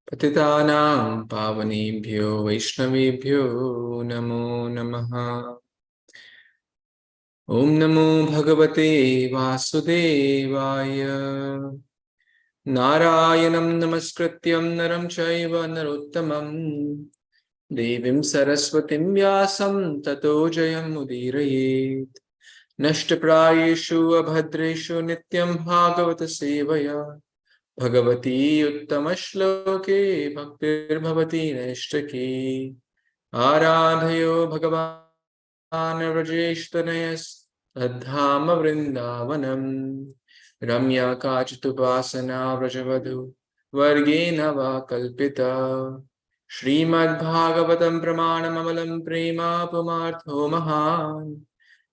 Patitanam pavanebhyo Vaishnavebhyo Namo Namaha. Om Namo Bhagavate Vasudevaya. Narayanam Namaskrityam Naram Chaiva Narottamam Devim Saraswatim Vyasam Tato Jayam Udirayet. Nashtaprayeshu Abhadreshu Nityaṁ bhāgavata-sevayā. Bhagavati Uttama-shloke Bhaktir Bhavati Neshtaki. Ārādhayo Bhagavan Vrajeshtanayas Tadhama Vrindavanam. Ramya Kachitupasana Vrajavadhu Vargena va kalpita. Śrīmad-Bhāgavatam pramanam prema pumartho mahan.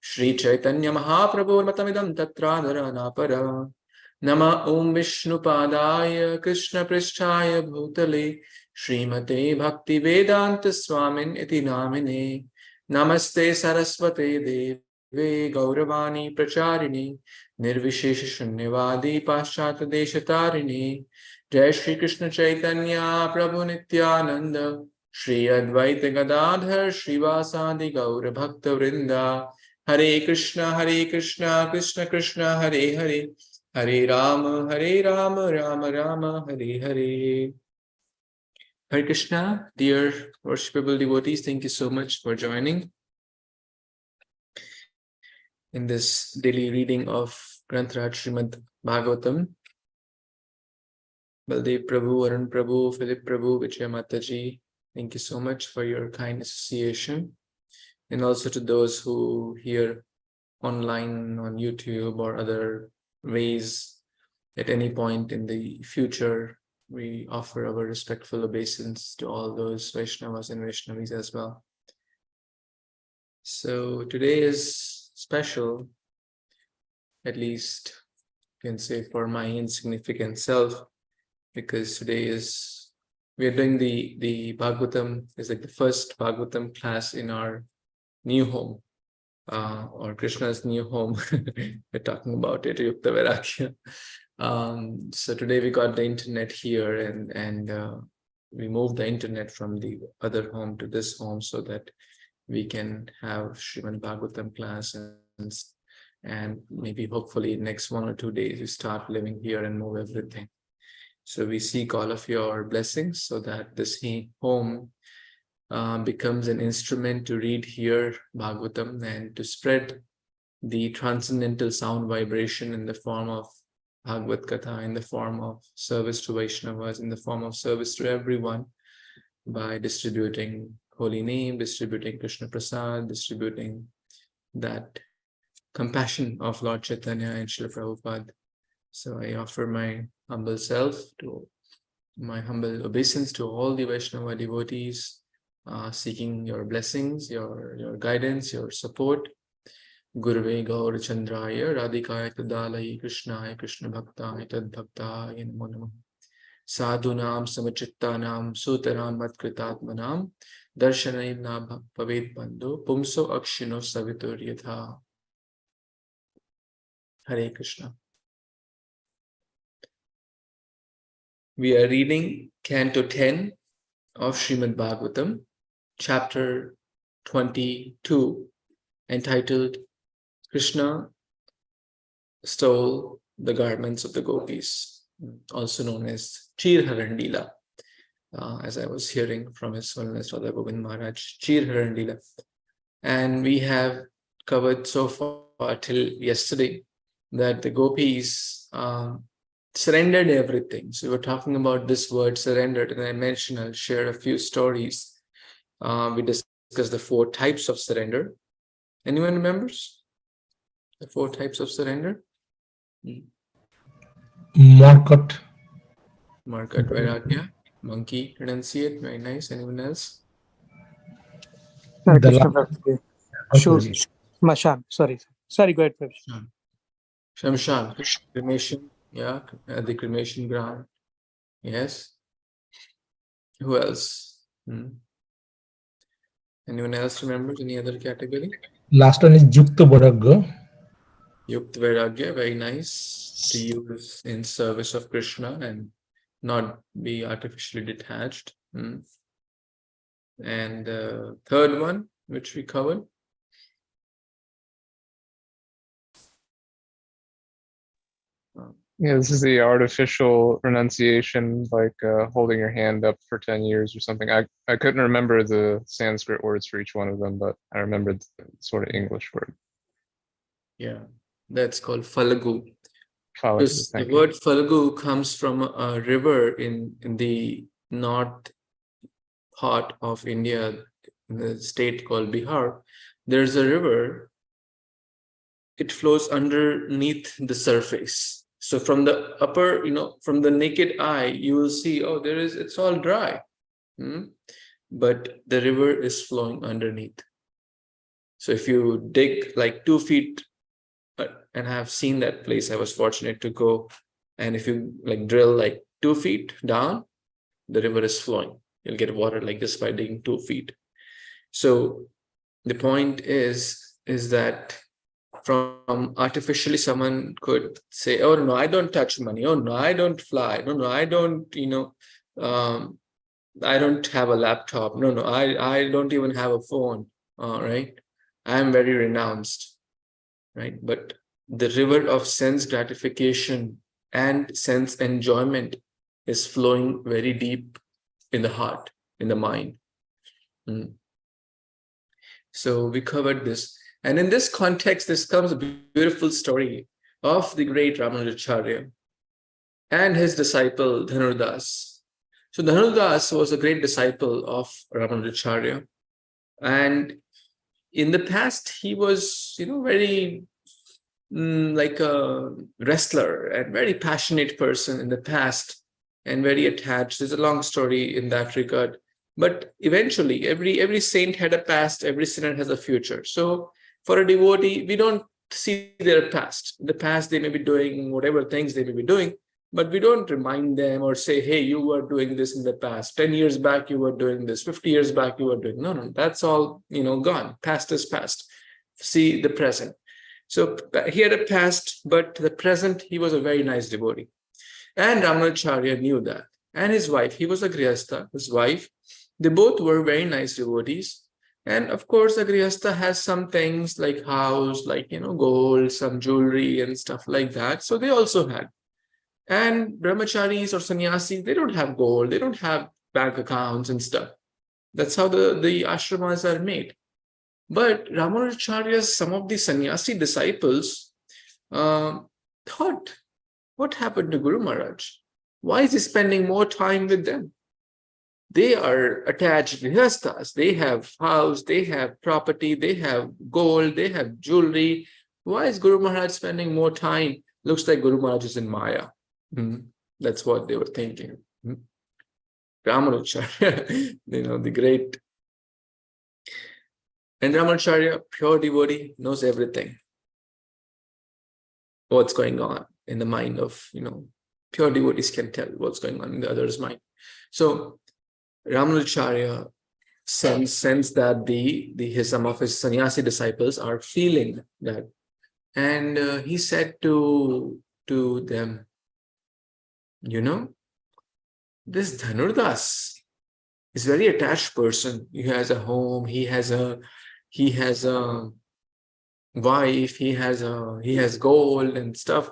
Śrī Caitanya Mahāprabhu matamidam tatradhara napara. Nama Om Vishnu Padaya Krishna Pristhaya Bhutale Srimate Bhakti Vedanta Swamin Iti Namine. Namaste Saraswate Deve Gauravani Pracharini Nirvishesha Shunyavadi Paschata Deshatarini. Jai Shri Krishna Caitanya Prabhu Nityananda Shri Advaita Gadadhar Shrivasadi Gaura Bhakta Vrinda. Hare Krishna, Krishna Krishna, Hare Hare, Hare Rama, Rama Rama, Hare Hare. Hare Krishna, dear worshipable devotees, thank you so much for joining in this daily reading of Granth Śrīmad-Bhāgavatam. Baldev Prabhu, Arun Prabhu, Philip Prabhu, Vijay Mataji, thank you so much for your kind association. And also to those who hear online on YouTube or other ways at any point in the future, we offer our respectful obeisance to all those Vaishnavas and Vaishnavis as well. So today is special, at least you can say for my insignificant self, because today we are doing the Bhagavatam, is like the first Bhagavatam class in our new home, or Krishna's new home. We're talking about it, Yukta Vairagya. So today we got the internet here, and we moved the internet from the other home to this home so that we can have Śrīmad-Bhāgavatam class, and maybe hopefully next 1 or 2 days we start living here and move everything. So we seek all of your blessings so that this home becomes an instrument to read here Bhagavatam and to spread the transcendental sound vibration in the form of Bhagavad Katha, in the form of service to Vaishnavas, in the form of service to everyone, by distributing holy name, distributing Krishna Prasad, distributing that compassion of Lord Chaitanya and Srila Prabhupada. So I offer my humble self, to my humble obeisance to all the Vaishnava devotees, seeking your blessings, your guidance, your support. Gurve Gaur Chandraya Radhikaya Tadalayi Krishnaya Krishna Bhaktaya Tad Bhaktaya Namo Namaha. Sadhunam Samachittanam Sutaram Matkritatmanam Darshanayim Na Paved Bandhu Pumso Akshino Savitur Yatha. Hare Krishna. We are reading Canto 10 of Śrīmad-Bhāgavatam, chapter 22, entitled Krishna Stole the Garments of the Gopis, also known as Chir-Haran Leela, as I was hearing from His Holiness Radha Govind Maharaj, Chir-Haran Leela. And we have covered so far till yesterday that the Gopis surrendered everything. So we were talking about this word surrendered, and I mentioned I'll share a few stories. We discussed the 4 types of surrender. Anyone remembers the 4 types of surrender? Market Vairagya, monkey, renunciate, very nice. Anyone else? Hare Krishna. Sure. Mashan, sorry, go ahead. Shamshan, cremation, yeah, the cremation ground. Yes. Who else? Anyone else remember any other category? Last one is Yukta Vairagya. Yukta Vairagya, very nice, to use in service of Krishna and not be artificially detached. And third one, which we covered. Yeah, this is the artificial renunciation, like holding your hand up for 10 years or something. I couldn't remember the Sanskrit words for each one of them, but I remembered the sort of English word. Yeah, that's called Falagu. Follow, The word Falagu comes from a river in the north part of India, in the state called Bihar. There's a river. It flows underneath the surface. So from the upper, from the naked eye, you will see, oh, it's all dry. But the river is flowing underneath. So if you dig like 2 feet, and I have seen that place, I was fortunate to go. And if you like drill like 2 feet down, the river is flowing. You'll get water like this by digging 2 feet. So the point is that from artificially, someone could say, oh no, I don't touch money. Oh no, I don't fly. No, I don't, I don't have a laptop. No, I don't even have a phone. Right? I am very renounced. Right? But the river of sense gratification and sense enjoyment is flowing very deep in the heart, in the mind. So we covered this. And in this context, this comes a beautiful story of the great Ramanujacharya and his disciple Dhanurdas. So Dhanurdas was a great disciple of Ramanujacharya. And in the past, he was, very like a wrestler and very passionate person in the past and very attached. There's a long story in that regard. But eventually, every saint had a past, every sinner has a future. So for a devotee, we don't see their past. In the past, they may be doing whatever things they may be doing, but we don't remind them or say, hey, you were doing this in the past. 10 years back, you were doing this. 50 years back, you were doing. No, that's all, gone. Past is past. See the present. So he had a past, but the present, he was a very nice devotee. And Ramanujacharya knew that. And his wife, he was a Grihastha, his wife, they both were very nice devotees. And of course, a Grihastha has some things like house, like, gold, some jewelry and stuff like that. So they also had. And brahmacharis or sannyasis, they don't have gold, they don't have bank accounts and stuff. That's how the ashramas are made. But Ramanujacharya's, some of the sannyasi disciples thought, what happened to Guru Maharaj? Why is he spending more time with them? They are attached grihasthas. They have house, they have property, they have gold, they have jewelry. Why is Guru Maharaj spending more time? Looks like Guru Maharaj is in Maya. That's what they were thinking. Ramanujacharya, the great. And Ramanujacharya, pure devotee, knows everything. What's going on in the mind of, pure devotees can tell what's going on in the other's mind. So Ramanujacharya sensed that some of his sannyasi disciples are feeling that. And he said to them, this Dhanurdas is a very attached person. He has a home, he has a wife, he has gold and stuff.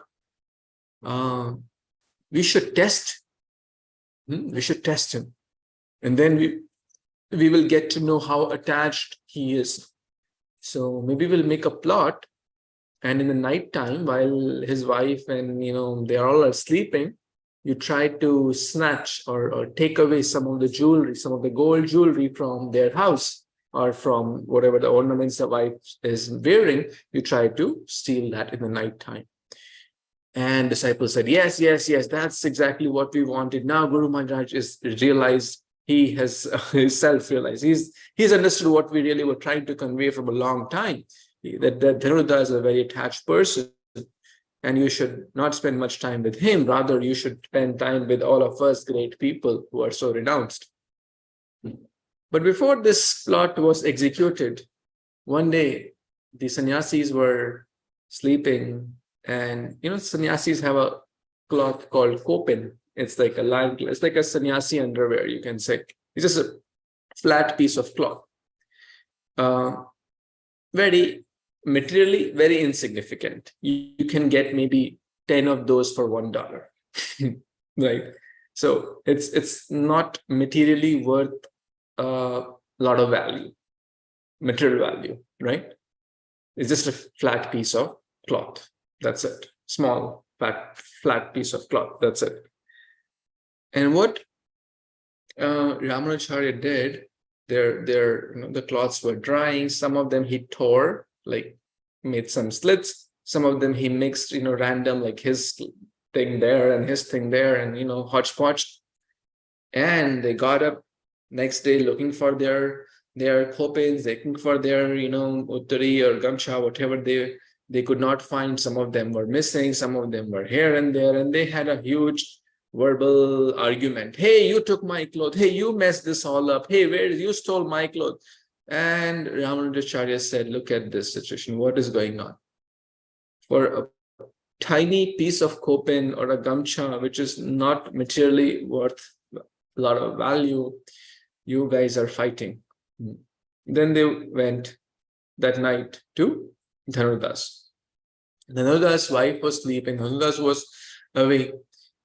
We should test. We should test him. And then we will get to know how attached he is. So maybe we'll make a plot, and in the night time, while his wife and they all are sleeping, you try to snatch or take away some of the jewelry, some of the gold jewelry from their house, or from whatever the ornaments the wife is wearing. You try to steal that in the night time. And disciples said, yes, that's exactly what we wanted. Now Guru Maharaj is realized. He has self-realized. He's understood what we really were trying to convey from a long time. That Dhanurdas is a very attached person, and you should not spend much time with him. Rather, you should spend time with all of us great people who are so renounced. But before this plot was executed, one day the sannyasis were sleeping, and sannyasis have a cloth called kopin. It's like a line, it's like a sannyasi underwear, you can say. It's just a flat piece of cloth. Very materially, very insignificant. You can get maybe 10 of those for $1. Right? So it's not materially worth a lot of value, material value, right? It's just a flat piece of cloth. That's it. Small, flat piece of cloth. That's it. And what Ramanujacharya did, the cloths were drying. Some of them he tore, like made some slits. Some of them he mixed, random, like his thing there and his thing there, and hodgepodge. And they got up next day looking for their kopins, looking for their uttari or gamcha, whatever they could not find. Some of them were missing, some of them were here and there, and they had a huge verbal argument. Hey, you took my clothes. Hey, you messed this all up. Hey, you stole my clothes? And Ramanujacharya said, look at this situation. What is going on? For a tiny piece of kopin or a gamcha, which is not materially worth a lot of value, you guys are fighting. Then they went that night to Dhanudas. Dhanudas' wife was sleeping. Dhanudas was awake.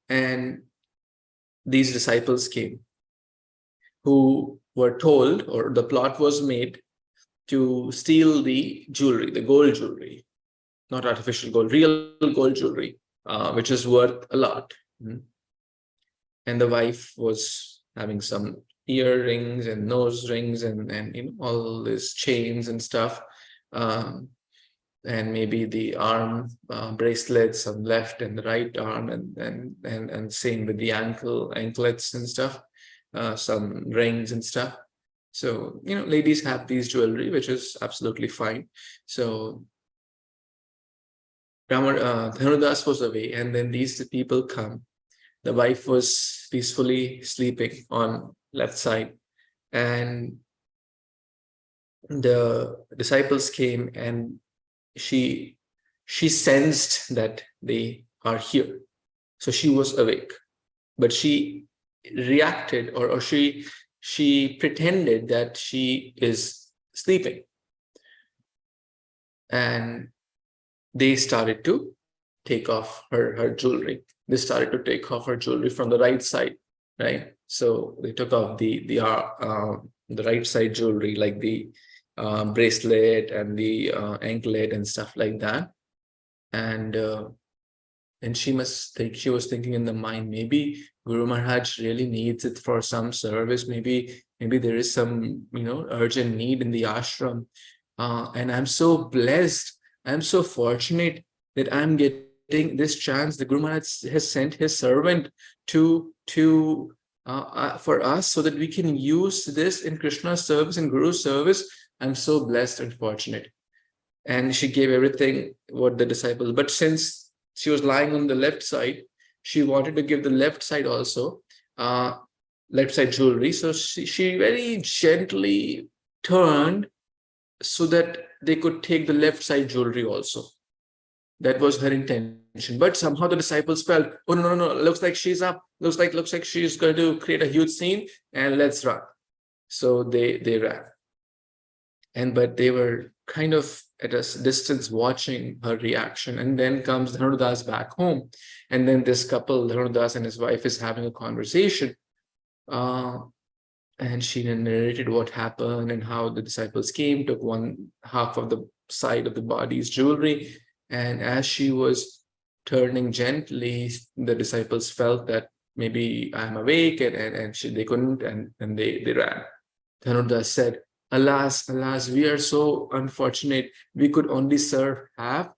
And these disciples came who were told, or the plot was made, to steal the jewelry, the gold jewelry, not artificial gold, real gold jewelry, which is worth a lot. And the wife was having some earrings and nose rings and all these chains and stuff. And maybe the arm bracelets on left and the right arm, and same with the anklets and stuff, some rings and stuff. So, ladies have these jewelry, which is absolutely fine. So Dhanudas was away, and then these people come. The wife was peacefully sleeping on left side, and the disciples came, and she sensed that they are here. So she was awake, but she reacted, or she pretended that she is sleeping. And they started to take off her jewelry. They started to take off her jewelry from the right side, right? So they took off the right side jewelry, like the bracelet and the anklet and stuff like that. And she was thinking in the mind, maybe Guru Maharaj really needs it for some service. Maybe there is some urgent need in the ashram. And I'm so blessed. I'm so fortunate that I'm getting this chance. The Guru Maharaj has sent his servant to for us, so that we can use this in Krishna's service and Guru's service. I'm so blessed and fortunate. And she gave everything what the disciples, but since she was lying on the left side, she wanted to give the left side also, left side jewelry. So she very gently turned so that they could take the left side jewelry also. That was her intention. But somehow the disciples felt, oh, no, looks like she's up. Looks like she's going to create a huge scene, and let's run. So they ran. But they were kind of at a distance watching her reaction. And then comes Dhanudas back home. And then this couple, Dhanudas and his wife, is having a conversation. And she narrated what happened and how the disciples came, took one half of the side of the body's jewelry. And as she was turning gently, the disciples felt that maybe I'm awake, and they couldn't, and they ran. Dhanudas said, Alas, we are so unfortunate. We could only serve half.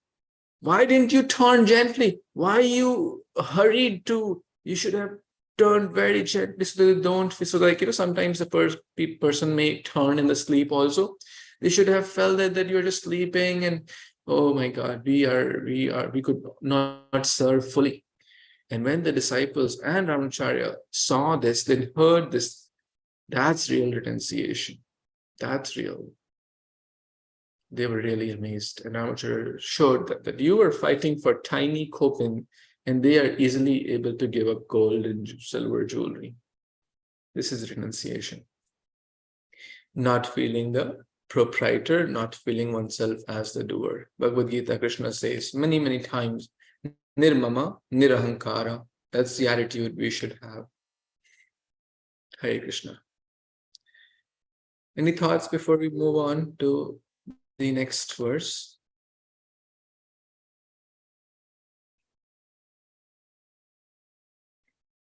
Why didn't you turn gently? Why you hurried to? You should have turned very gently so that they don't. So sometimes the person may turn in the sleep also. They should have felt that you're just sleeping, and oh my God, we could not serve fully. And when the disciples and Ramanujacharya saw this, then heard this, that's real renunciation. That's real. They were really amazed. And Ramanujacharya showed that you were fighting for tiny kopin, and they are easily able to give up gold and silver jewelry. This is renunciation. Not feeling the proprietor, not feeling oneself as the doer. Bhagavad Gita, Krishna says many, many times, nirmama, nirahankara. That's the attitude we should have. Hare Krishna. Any thoughts before we move on to the next verse?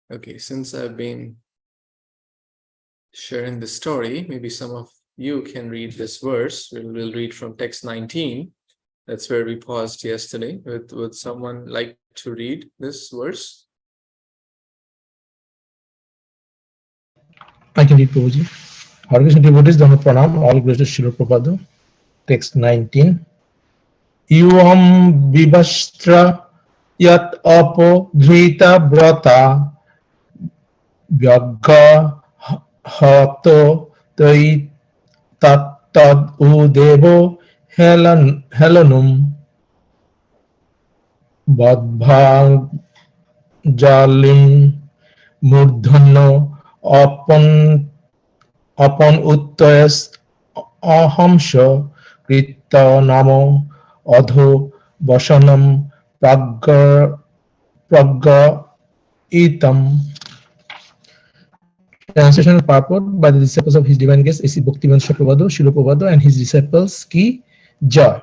Okay, since I've been sharing the story, maybe some of you can read this verse. We'll read from text 19. That's where we paused yesterday. Would someone like to read this verse? I can read, Prabhuji. Hare Krishna devotees, Dhamma Pranam, all glories to Srila Prabhupada. Text 19. Yuam vivastra yat apo dhrita brata vyagga hato tai tat tad udevo helanum badbhag jalim murdhanno upon uttayas ahamsha krita namo adho vasanam pragga itam. Translation and purport by the disciples of His Divine Grace A.C. Bhaktivedanta Prabhupada, Srila Prabhupada and his disciples Ki Jai.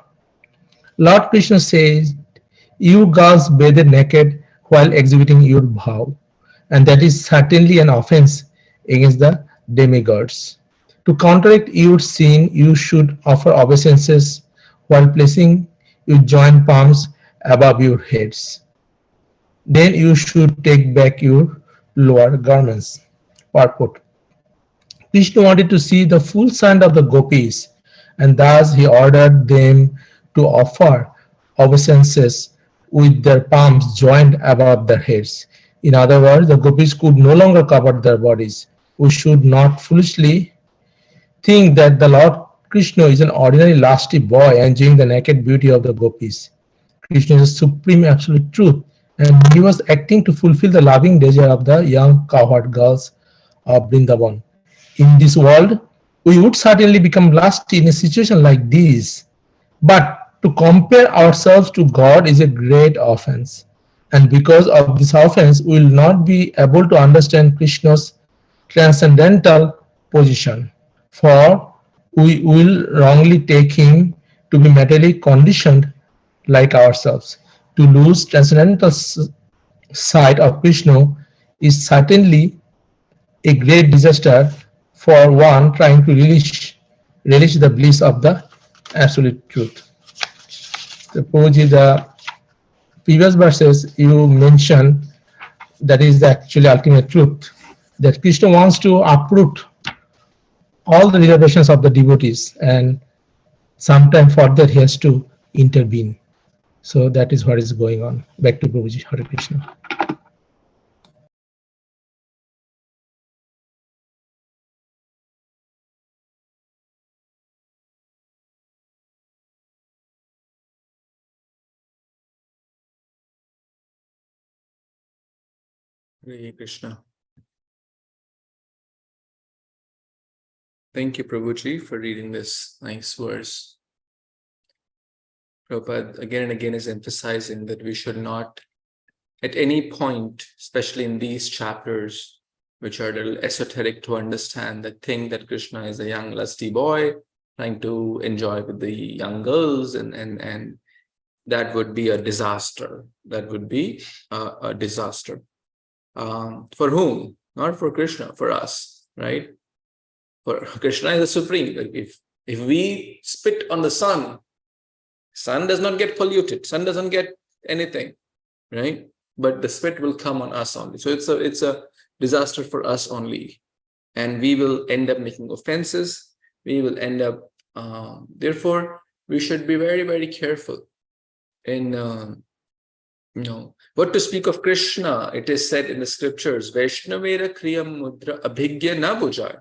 Lord Krishna says, you girls bathe naked while exhibiting your bhav, and that is certainly an offense against the demigods. To counteract your sin, you should offer obeisances while placing your joint palms above your heads. Then you should take back your lower garments. Purport. Krishna wanted to see the full side of the gopis, and thus he ordered them to offer obeisances with their palms joined above their heads. In other words, the gopis could no longer cover their bodies. We should not foolishly think that the Lord Krishna is an ordinary lusty boy enjoying the naked beauty of the gopis. Krishna is a supreme absolute truth, and he was acting to fulfill the loving desire of the young cowherd girls of Vrindavan. In this world, we would certainly become lusty in a situation like this, but to compare ourselves to God is a great offense, and because of this offense, we will not be able to understand Krishna's transcendental position, for we will wrongly take him to be materially conditioned like ourselves. To lose transcendental sight of Krishna is certainly a great disaster for one trying to relish the bliss of the absolute truth. So, Prabhuji, the previous verses you mentioned, that is the actually ultimate truth, that Krishna wants to uproot all the reservations of the devotees, and sometime for that he has to intervene. So that is what is going on. Back to Prabhuji. Hare Krishna. Hare Krishna. Thank you, Prabhuji, for reading this nice verse. Prabhupada again and again is emphasizing that we should not, at any point, especially in these chapters, which are a little esoteric to understand, that think that Krishna is a young lusty boy trying to enjoy with the young girls, and that would be a disaster. That would be a disaster. For whom? Not for Krishna, for us, right? For Krishna is the supreme. If we spit on the sun does not get polluted, sun doesn't get anything, right? But the spit will come on us only. So it's a disaster for us only, and we will end up making offenses. We will end up. Therefore, we should be very, very careful in what to speak of Krishna. It is said in the scriptures, Vaishnavera kriyam mudra abhigya na bujay.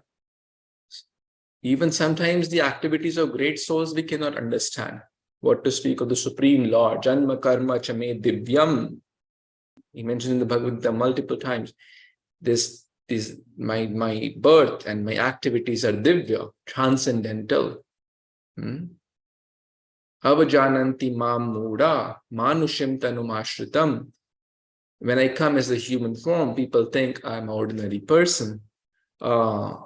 Even sometimes the activities of great souls we cannot understand. What to speak of the Supreme Lord, Janma Karma Chame Divyam. He mentioned in the Bhagavatam multiple times. My birth and my activities are divya, transcendental. Avajananti mam muda manushim tanumashritam. When I come as a human form, people think I'm an ordinary person, and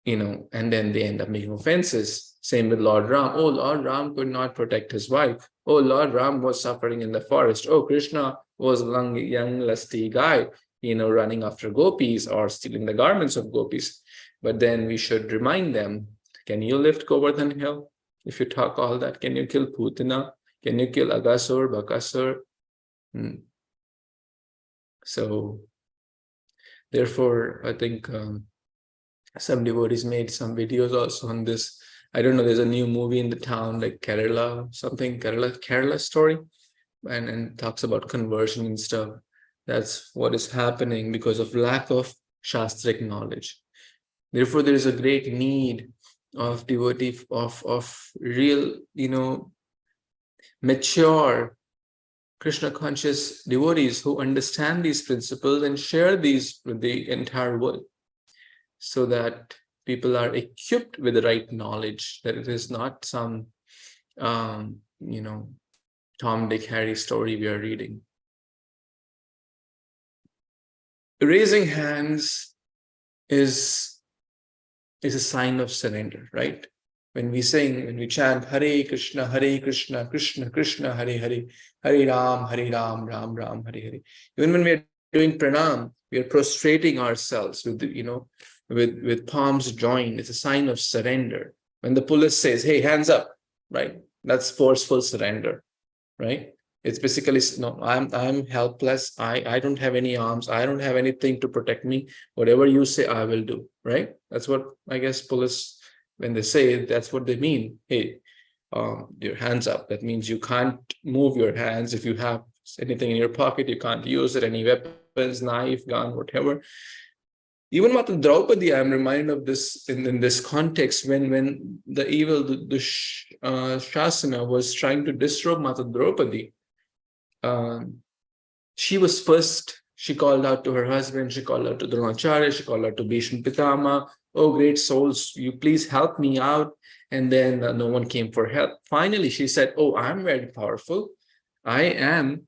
then they end up making offenses. Same with Lord Ram. Oh, Lord Ram could not protect his wife. Oh, Lord Ram was suffering in the forest. Oh, Krishna was a young, lusty guy, running after gopis or stealing the garments of gopis. But then we should remind them, can you lift Govardhan Hill? If you talk all that, can you kill Putana? Can you kill Agasur, Bakasur? So, therefore, I think some devotees made some videos also on this. I don't know, there's a new movie in the town, like Kerala story, and talks about conversion and stuff. That's what is happening because of lack of Shastric knowledge. Therefore, there is a great need of devotee, of real, mature Krishna conscious devotees who understand these principles and share these with the entire world, so that people are equipped with the right knowledge, that it is not some, Tom, Dick, Harry story we are reading. Raising hands is a sign of surrender, right? When we chant Hare Kṛṣṇa, Krishna Krishna, Hare Hare, Hare Ram, Ram Ram, Hare Hare. Even when we are doing pranam, we are prostrating ourselves with palms joined. It's a sign of surrender. When the police says, hey, hands up, right? That's forceful surrender, right? It's basically, no, I'm helpless. I don't have any arms. I don't have anything to protect me. Whatever you say, I will do, right? That's what I guess police, when they say it, that's what they mean. Hey, your hands up. That means you can't move your hands. If you have anything in your pocket, you can't use it. Any weapons, knife, gun, whatever. Even Mata Draupadi, I'm reminded of this in this context when the evil Shasana was trying to disrobe Mata Draupadi. She was first. She called out to her husband. She called out to Dronacharya. She called out to Bhishma Pitama. Oh, great souls, you please help me out. And then no one came for help. Finally, she said, oh, I'm very powerful. I am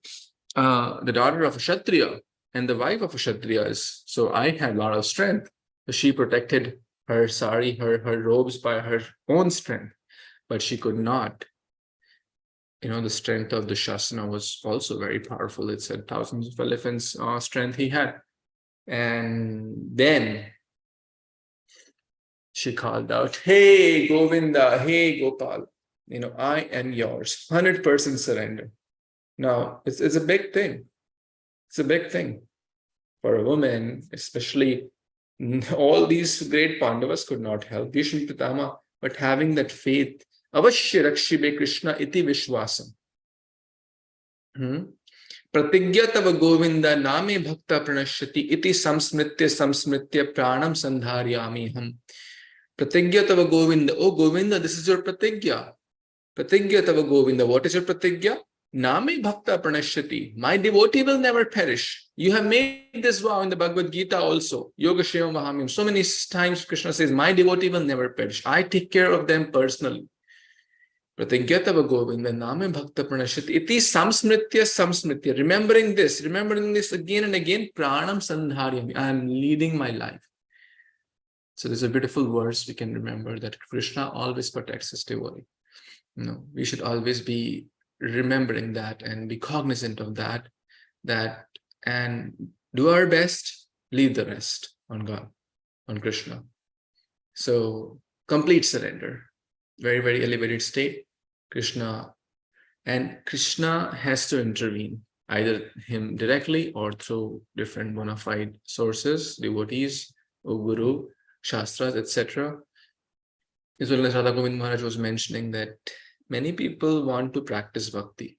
the daughter of a Kshatriya and the wife of a Kshatriya. So I have a lot of strength. So she protected her sari, her robes by her own strength, but she could not. The strength of the Shasana was also very powerful. It said thousands of elephants strength he had. And then she called out, hey, Govinda, hey, Gopal, I am yours, 100% surrender. Now, it's a big thing. It's a big thing for a woman, especially all these great Pandavas could not help, Bhishma Pitama, but having that faith, avashya rakshibe Krishna iti vishwasam. Pratigya tava Govinda name bhakta pranashyati iti samsmritya pranam sandharyamiham. Pratigya tava Govinda. Oh Govinda, this is your pratigya. Pratigya tava Govinda. What is your pratigya? Name bhakta pranashyati. My devotee will never perish. You have made this vow in the Bhagavad Gita also. Yoga Shema Mahamyam. So many times Krishna says, my devotee will never perish. I take care of them personally. Pratigya tava Govinda name bhakta pranashyati. Iti samsmritya. Remembering this again and again. Pranam sandharyami. I am leading my life. So there's a beautiful verse we can remember that Krishna always protects his devotee. We should always be remembering that and be cognizant of that, and do our best, leave the rest on God, on Krishna. So complete surrender, very, very elevated state. Krishna has to intervene, either him directly or through different bona fide sources, devotees, or guru, shastras, etc. As well as Radha Govind Maharaj was mentioning that many people want to practice bhakti,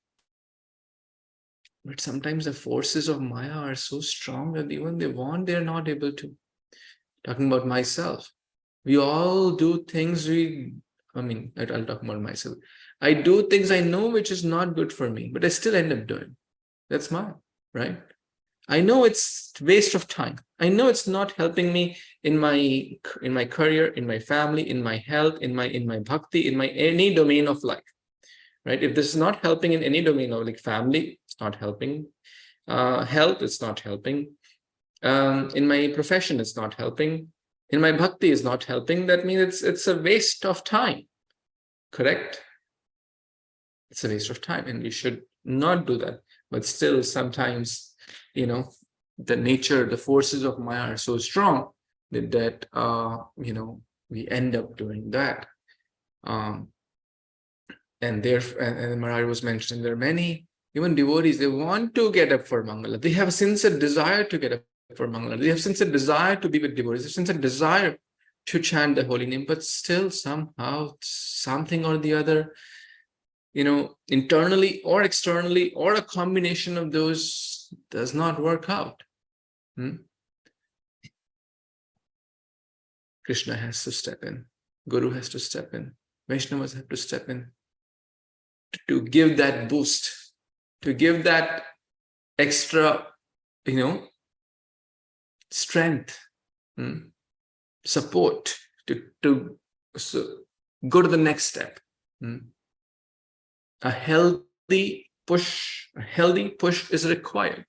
but sometimes the forces of Maya are so strong that even they're not able to. Talking about myself, we all do things I'll talk about myself. I do things I know which is not good for me, but I still end up doing. That's mine, right? I know it's waste of time. I know it's not helping me in my career, in my family, in my health, in my bhakti, in my any domain of life, right? If this is not helping in any domain of like family, it's not helping. Health, it's not helping. In my profession, it's not helping. In my bhakti, is not helping. That means it's a waste of time. Correct? It's a waste of time, and we should not do that. But still, sometimes, the nature, the forces of Maya are so strong that we end up doing that. And Maharaj was mentioning, there are many, even devotees, they want to get up for Mangala. They have a sincere desire to get up for Mangala. They have sincere desire to be with devotees. They have sincere desire to chant the holy name, but still somehow, something or the other, internally or externally, or a combination of those does not work out. Krishna has to step in. Guru has to step in. Vaishnavas have to step in to give that boost, to give that extra, strength, support to go to the next step. A healthy push is required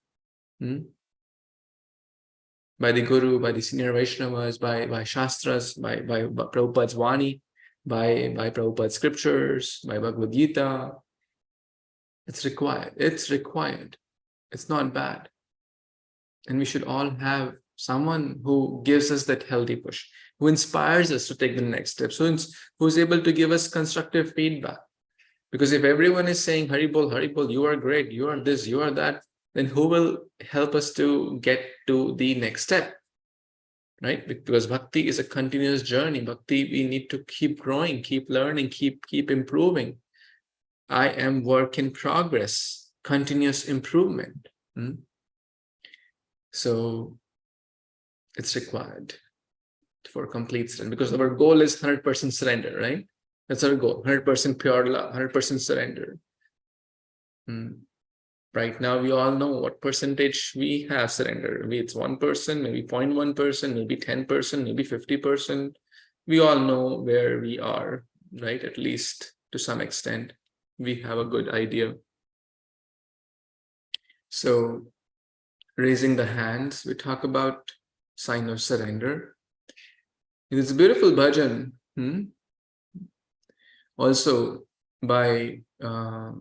by the Guru, by the senior Vaishnavas, by Shastras, by Prabhupada's Vani, by Prabhupada's scriptures, by Bhagavad Gita. It's required. It's required. It's not bad. And we should all have someone who gives us that healthy push, who inspires us to take the next step, who's able to give us constructive feedback. Because if everyone is saying, Hari Bol, you are great, you are this, you are that, then who will help us to get to the next step, right? Because bhakti is a continuous journey. Bhakti, we need to keep growing, keep learning, keep improving. I am work in progress, continuous improvement. So it's required for complete surrender, because our goal is 100% surrender, right? That's our goal, 100% pure love, 100% surrender. Right now, we all know what percentage we have surrender. Maybe it's 1%, maybe 0.1%, maybe 10%, maybe 50%. We all know where we are, right? At least to some extent, we have a good idea. So, raising the hands, we talk about sign of surrender. It's a beautiful bhajan. Also by I'll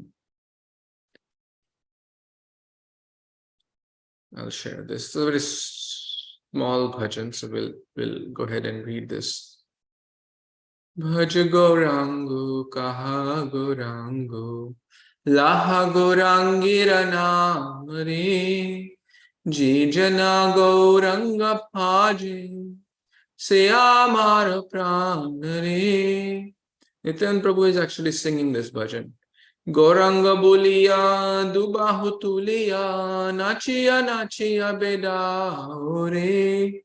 share this. It's a very small bhajan, so we'll go ahead and read this. Bhaj Gaurango Kaha Gaurango Laha Gaurangira Namare Ji Jana Gauranga Bhaje Se Amara Pranare. Nityaṁ Prabhu is actually singing this bhajan. Gauranga Buliya Dubahu Tuliya Nachiya Nachiya Bedaore.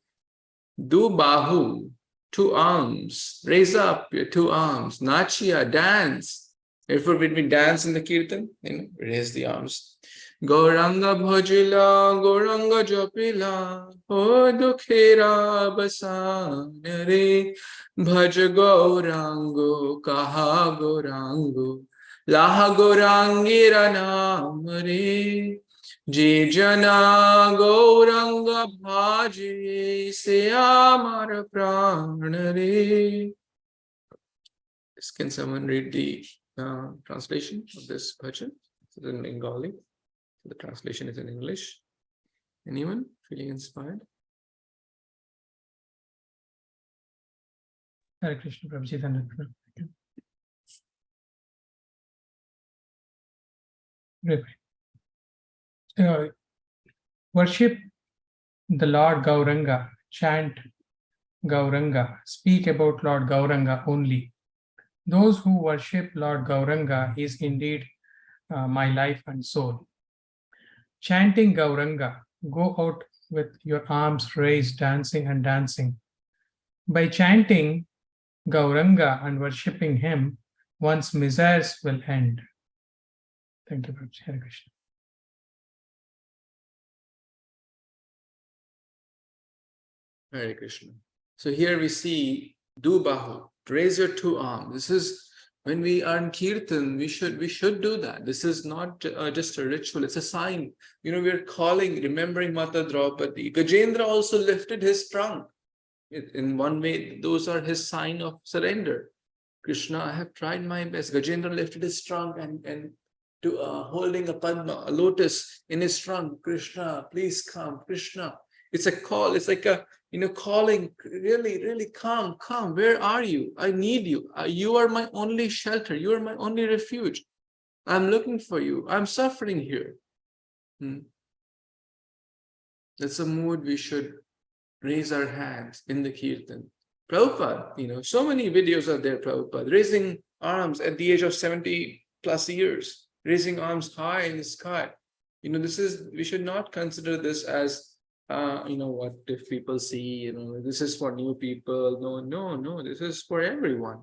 Dubahu, 2 arms. Raise up your 2 arms. Nachiya, dance. Therefore, when we dance in the kirtan, raise the arms. Gauranga Bhajila, Gauranga Japila, O Dukhera Basanare. Bhaj Gaurango, Kaha Gaurango, Laha Gaurangira Namare, Ji Jana Gauranga Bhaji, Se Amara Pranare. Can someone read the translation of this bhajan? It's in Bengali. The translation is in English. Anyone feeling inspired? Hare Kṛṣṇa, Prabhu Chaitanya. Worship the Lord Gauranga, chant Gauranga, speak about Lord Gauranga only. Those who worship Lord Gauranga is indeed my life and soul. Chanting Gauranga, go out with your arms raised, dancing and dancing. By chanting Gauranga and worshipping him, one's miseries will end. Thank you, Prabhu. Hare Kṛṣṇa. Hare Krishna. So here we see do bahu, raise your two arms. This is when we are in kirtan, we should do that. This is not just a ritual, it's a sign. We are calling, remembering Mata Draupadi. Gajendra also lifted his trunk. In one way, those are his sign of surrender. Krishna, I have tried my best. Gajendra lifted his trunk and to holding a padma, a lotus in his trunk. Krishna, please come. Krishna. It's a call. It's like a calling. Really, really come. Where are you? I need you. You are my only shelter. You are my only refuge. I'm looking for you. I'm suffering here. That's a mood we should raise our hands in the kirtan. Prabhupada, so many videos are there, Prabhupada, raising arms at the age of 70 plus years, raising arms high in the sky. We should not consider this as, what if people see, this is for new people. No, this is for everyone.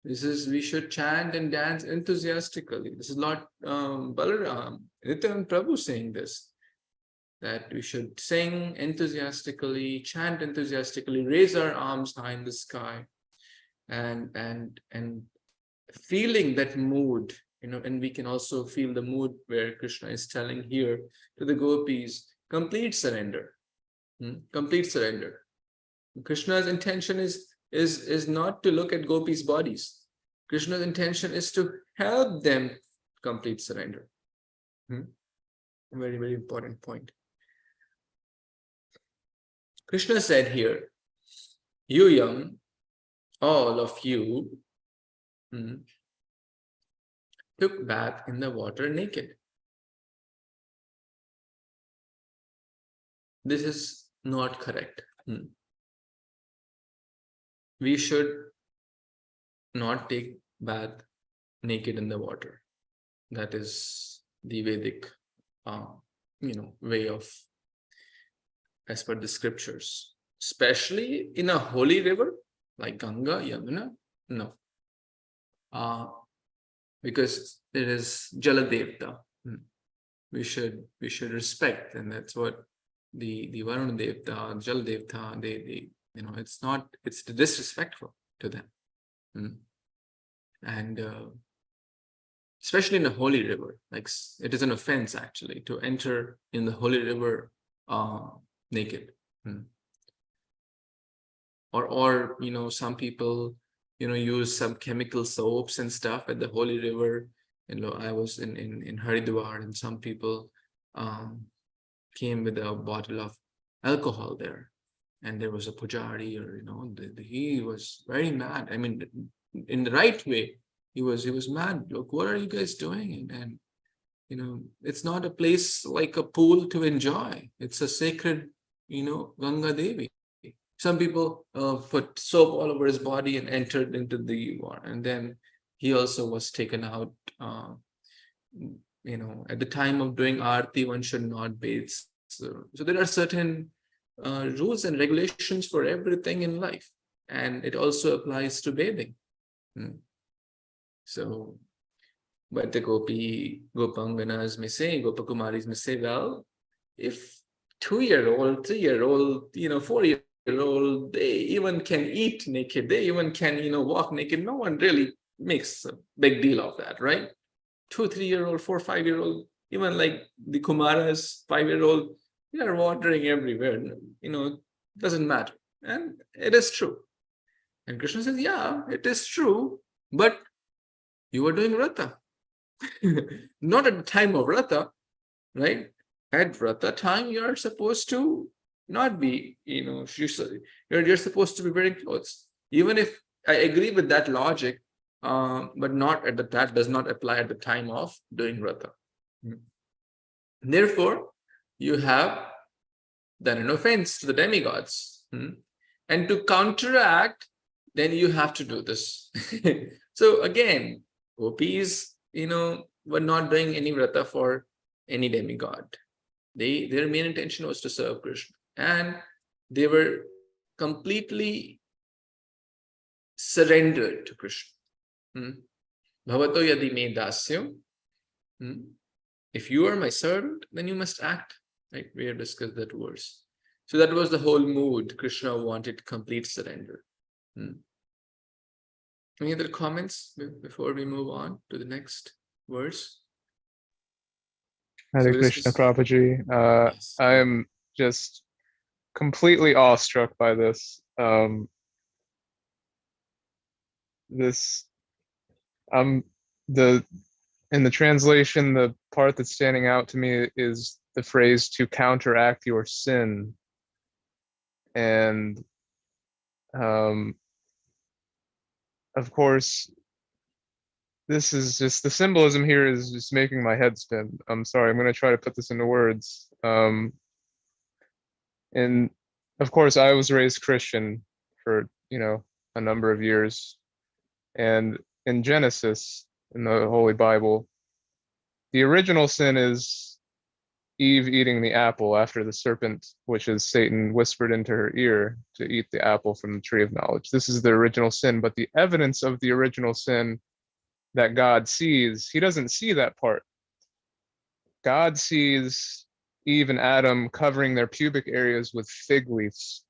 We should chant and dance enthusiastically. This is Lord Balaram, Nityaṁ Prabhu saying this, that we should sing enthusiastically, chant enthusiastically, raise our arms high in the sky, and feeling that mood, and we can also feel the mood where Krishna is telling here to the gopis, complete surrender. Complete surrender. Krishna's intention is not to look at gopis' bodies. Krishna's intention is to help them complete surrender. Very, very important point. Krishna said here, you young, all of you, took bath in the water naked. This is not correct. We should not take bath naked in the water. That is the Vedic, way of, as per the scriptures, especially in a holy river like Ganga, Yamuna. No, because it is Jaladevta. We should respect, and that's what the Varuna Devta, Jal Devta, they it's disrespectful to them. And especially in a holy river, like it is an offense actually to enter in the holy river naked. Or some people use some chemical soaps and stuff at the holy river. I was in Haridwar, and some people came with a bottle of alcohol there, and there was a pujari, or he was very mad. I mean, in the right way, he was mad. Look, what are you guys doing? And it's not a place like a pool to enjoy. It's a sacred, Ganga Devi. Some people put soap all over his body and entered into the water, and then he also was taken out. At the time of doing arti, one should not bathe. So there are certain rules and regulations for everything in life, and it also applies to bathing. So, but the Gopanganas may say, Gopakumaris may say, well, if 2-year-old, 3-year-old, 4-year-old, they even can eat naked, they even can, walk naked, no one really makes a big deal of that, right? 2, 3-year-old, 4, 5-year-old, even like the Kumaras, 5-year-old, they are wandering everywhere, doesn't matter. And it is true. And Krishna says, yeah, it is true, but you are doing vrata. Not at the time of vrata, right? At vrata time, you are supposed to not be, you're supposed to be wearing clothes. Even if I agree with that logic, but not that does not apply at the time of doing vrata. Therefore, you have done an offense to the demigods. And to counteract, then you have to do this. So again, gopis, were not doing any vrata for any demigod. Their main intention was to serve Krishna. And they were completely surrendered to Krishna. Bhavato yadi me dasyam. If you are my servant, then you must act. Right? We have discussed that verse. So that was the whole mood. Krishna wanted complete surrender. Any other comments before we move on to the next verse? Hare So Kṛṣṇa Prabhuji. Yes. I am just completely awestruck by this. In the translation, the part that's standing out to me is the phrase "to counteract your sin," and of course, this is just the symbolism here is just making my head spin. I'm sorry, I'm going to try to put this into words. And of course, I was raised Christian for a number of years, and in Genesis, in the Holy Bible, the original sin is Eve eating the apple after the serpent, which is Satan, whispered into her ear to eat the apple from the tree of knowledge. This is the original sin, but the evidence of the original sin that God sees, he doesn't see that part. God sees Eve and Adam covering their pubic areas with fig leaves.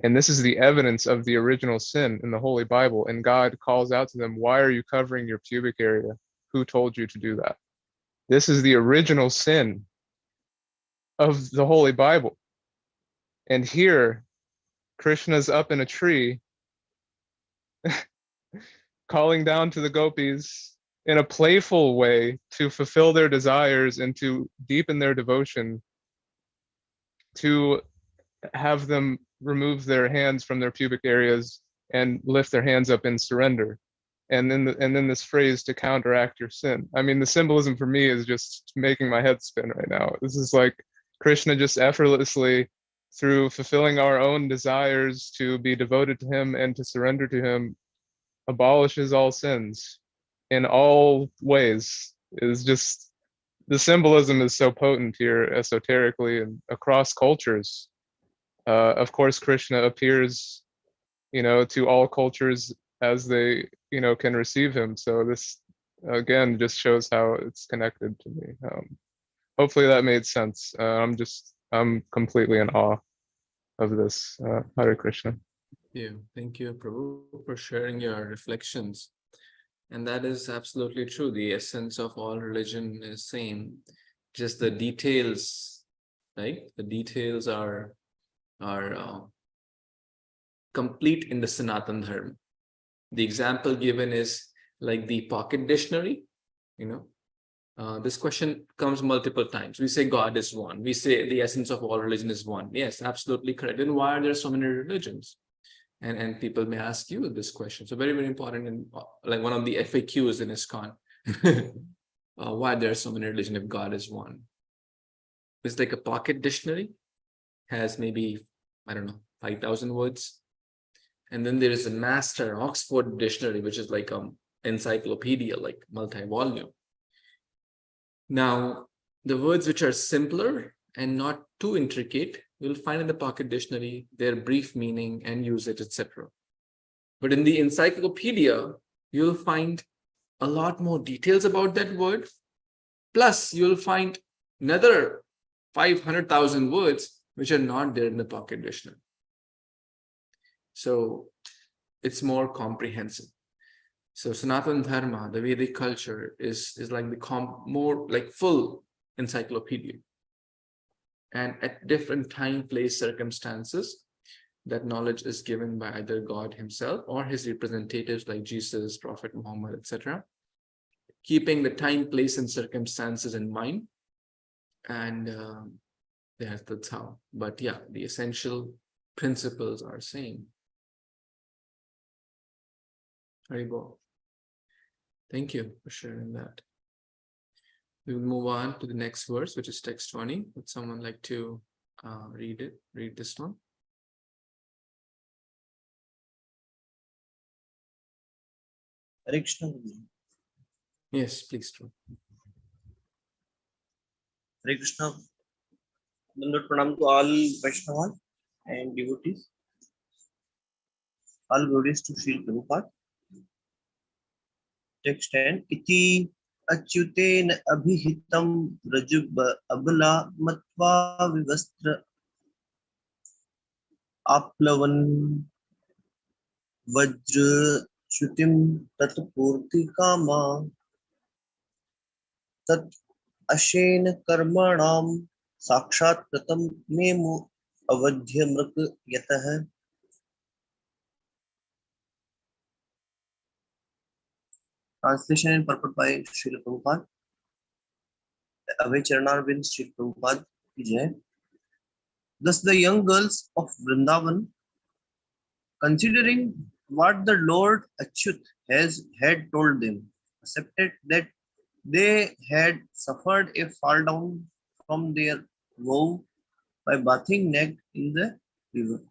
And this is the evidence of the original sin in the Holy Bible. And God calls out to them, "Why are you covering your pubic area? Who told you to do that?" This is the original sin of the Holy Bible. And here, Krishna's up in a tree, calling down to the gopis in a playful way to fulfill their desires and to deepen their devotion, to have them remove their hands from their pubic areas and lift their hands up in surrender. And then this phrase, "to counteract your sin." I mean, the symbolism for me is just making my head spin right now. This is like Krishna just effortlessly, through fulfilling our own desires to be devoted to him and to surrender to him, abolishes all sins in all ways. Is just, the symbolism is so potent here esoterically and across cultures. Of course, Krishna appears, to all cultures as they, can receive him. So this, again, just shows how it's connected to me. Hopefully that made sense. I'm completely in awe of this. Hare Kṛṣṇa. Thank you, Prabhu, for sharing your reflections. And that is absolutely true. The essence of all religion is same. Just the details, right? The details are complete in the Sanatana Dharma. The example given is like the pocket dictionary. This question comes multiple times. We say God is one. We say the essence of all religion is one. Yes, absolutely correct. Then why are there so many religions? And people may ask you this question. So very, very important, and like one of the FAQs in Iskcon. Why there are so many religions if God is one? It's like a pocket dictionary, has maybe, 5,000 words. And then there is a master Oxford dictionary, which is like an encyclopedia, like multi-volume. Now, the words which are simpler and not too intricate, you'll find in the pocket dictionary their brief meaning and usage, etc. But in the encyclopedia, you'll find a lot more details about that word. Plus, you'll find another 500,000 words which are not there in the pocket dictionary. So it's more comprehensive. So Sanatana Dharma, the Vedic culture, is like the more like full encyclopedia. And at different time, place, circumstances, that knowledge is given by either God himself or his representatives like Jesus, Prophet Muhammad, etc. Keeping the time, place, and circumstances in mind. And that's how. But yeah, the essential principles are same. Haribol. Thank you for sharing that. We will move on to the next verse, which is text 20. Would someone like to read it? Read this one. Hare Kṛṣṇa. Yes, please. Hare Kṛṣṇa. Dandavat pranam to all Vaishnavas and devotees. All glories to Śrī Prabhupada. Text 10. Iti achyuten abhihitam rajub abla matva vivastra आप्लवन वज्र श्रुतिम तत्पूर्ति कामा तत् ashen कर्मणाम साक्षात कृतम नेमु अवध्यमृत यतः. Translation and purport by Srila Prabhupada. Abhay Charanarvind Srila Prabhupada ki jai. Thus the young girls of Vrindavan, considering what the Lord Achyut had told them, accepted that they had suffered a fall down from their vow by bathing naked in the river,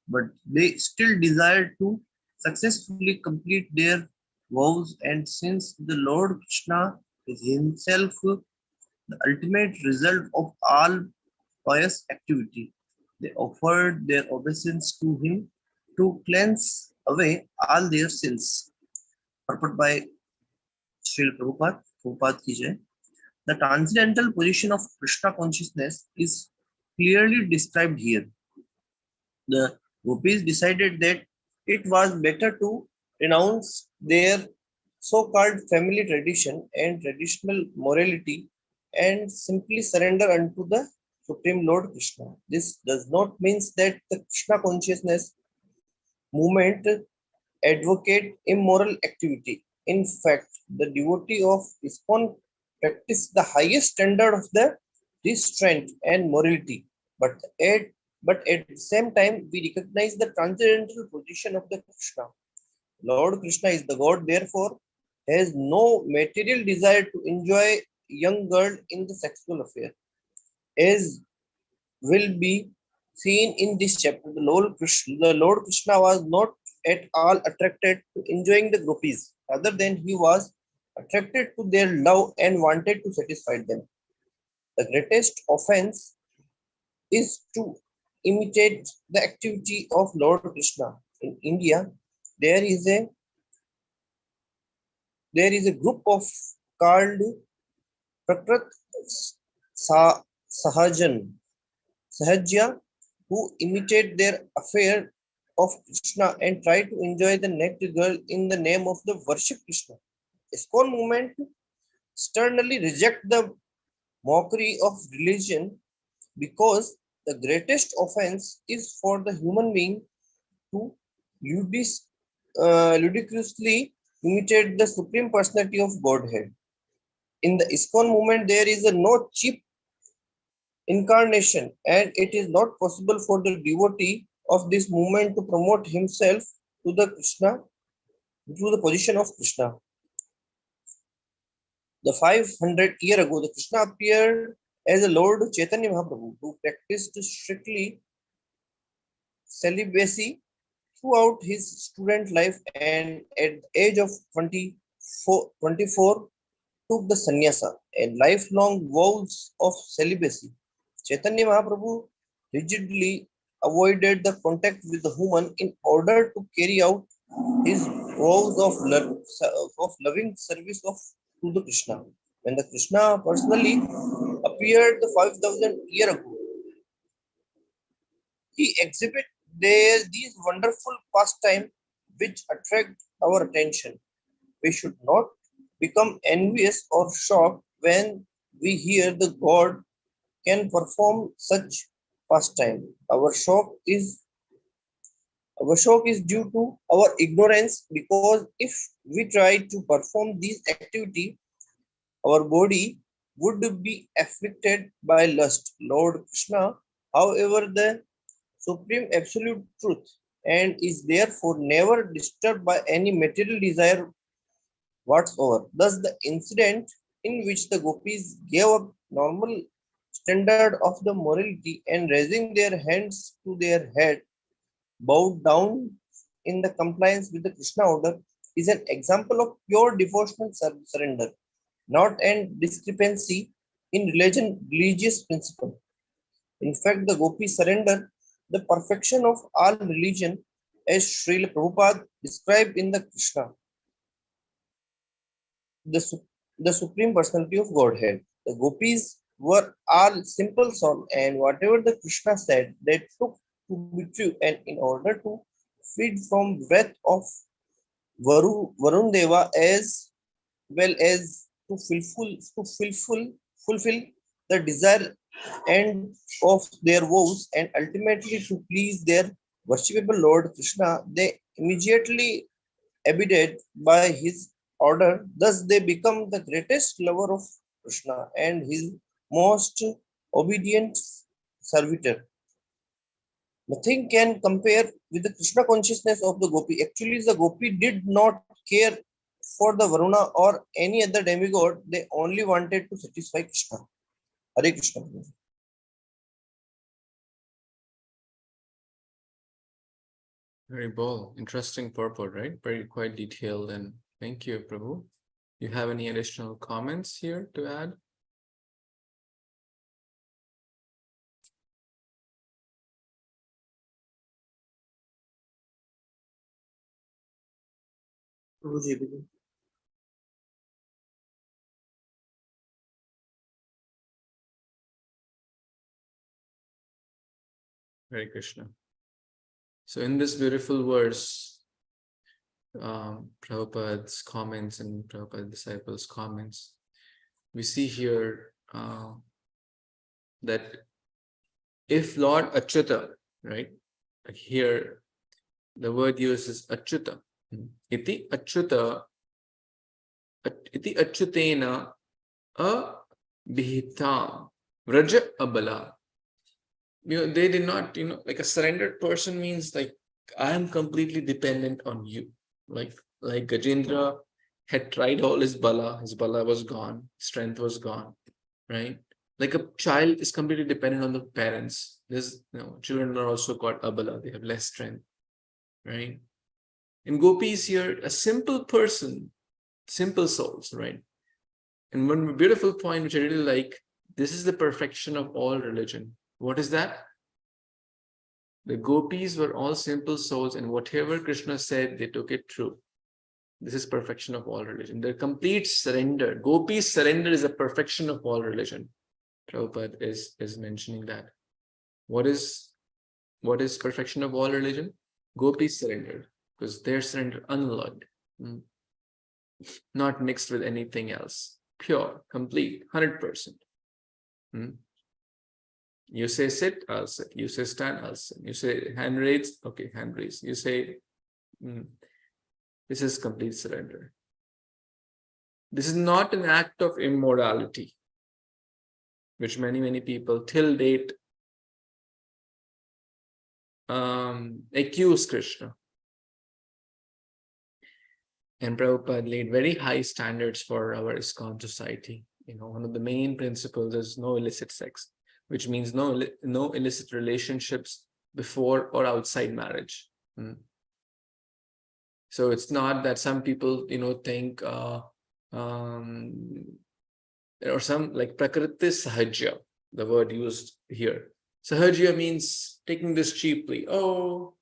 but they still desired to successfully complete their vows, and since the Lord Krishna is himself the ultimate result of all pious activity, they offered their obeisance to him to cleanse away all their sins. Purport by Srila Prabhupada, Prabhupada ki jai. The transcendental position of Krishna consciousness is clearly described here. The gopis decided that it was better to renounce their so-called family tradition and traditional morality and simply surrender unto the Supreme Lord Krishna. This does not mean that the Krishna consciousness movement advocate immoral activity. In fact, the devotee of Iskcon practice the highest standard of the restraint and morality, but at the same time, we recognize the transcendental position of the Krishna. Lord Krishna is the God, therefore, has no material desire to enjoy young girl in the sexual affair. As will be seen in this chapter, the Lord Krishna was not at all attracted to enjoying the gopis, rather than he was attracted to their love and wanted to satisfy them. The greatest offense is to imitate the activity of Lord Krishna. In India, there is a group of called Prakrit Sahajya who imitate their affair of Krishna and try to enjoy the naked girl in the name of the worship Krishna. Iskcon movement sternly reject the mockery of religion because the greatest offense is for the human being to ludicrously imitate the Supreme Personality of Godhead. In the Iskcon movement, there is no cheap incarnation, and it is not possible for the devotee of this movement to promote himself to the Krishna, to the position of Krishna. The 500 years ago, the Krishna appeared as a Lord Chaitanya Mahāprabhu who practiced strictly celibacy throughout his student life, and at the age of 24 took the sannyasa, a lifelong vows of celibacy. Chaitanya Mahaprabhu rigidly avoided the contact with the woman in order to carry out his vows of loving service to the Krishna. When the Krishna personally appeared 5,000 years ago, he exhibited these wonderful pastimes which attract our attention. We should not become envious or shocked when we hear the God can perform such pastime. Our shock is due to our ignorance, because if we try to perform these activity, our body would be afflicted by lust. Lord Krishna, however, the supreme absolute truth, and is therefore never disturbed by any material desire whatsoever. Thus, the incident in which the gopis gave up normal standard of the morality and raising their hands to their head, bowed down in the compliance with the Krishna order, is an example of pure devotional surrender, not an discrepancy in religious principle. In fact, the gopis surrender the perfection of all religion, as Srila Prabhupada described in the Krishna, the Supreme Personality of Godhead. The gopis were all simple souls, and whatever the Krishna said, they took to be true, and in order to feed from breath of Varun Deva as well as fulfill the desire and of their vows, and ultimately to please their worshipable Lord Krishna, they immediately abided by his order. Thus they become the greatest lover of Krishna and his most obedient servitor. Nothing can compare with the Krishna consciousness of the Gopi. Actually, the Gopi did not care for the Varuna or any other demigod. They only wanted to satisfy Krishna. Hare Krishna. Very bold, interesting purport, right? Very quite detailed, and thank you, Prabhu. You have any additional comments here to add? Hare Krishna. So in this beautiful verse, Prabhupada's comments and Prabhupada's disciples' comments, we see here that if Lord Achyuta, right, like here the word used is Achyuta, iti Achyuta, iti Achyutena abhihitam vraja abala. They did not, like a surrendered person means like, I am completely dependent on you. Like Gajendra had tried all his bala was gone, strength was gone, right? Like a child is completely dependent on the parents. Children are also called abala, they have less strength, right? In gopis here, a simple person, simple souls, right? And one beautiful point which I really like, this is the perfection of all religion. What is that? The gopis were all simple souls, and whatever Krishna said, they took it true. This is perfection of all religion. Their complete surrender. Gopis' surrender is a perfection of all religion. Prabhupada is mentioning that. What is perfection of all religion? Gopis' surrender, because their surrender unalloyed, not mixed with anything else. Pure, complete, 100%. You say sit, I'll sit. You say stand, I'll sit. You say hand raise, okay, hand raise. You say, this is complete surrender. This is not an act of immorality, which many people till date accuse Krishna. And Prabhupada laid very high standards for our Iskcon society. One of the main principles is no illicit sex, which means no illicit relationships before or outside marriage. So it's not that some people, think, or some like prakriti sahajya, the word used here. Sahajya means taking this cheaply. Oh,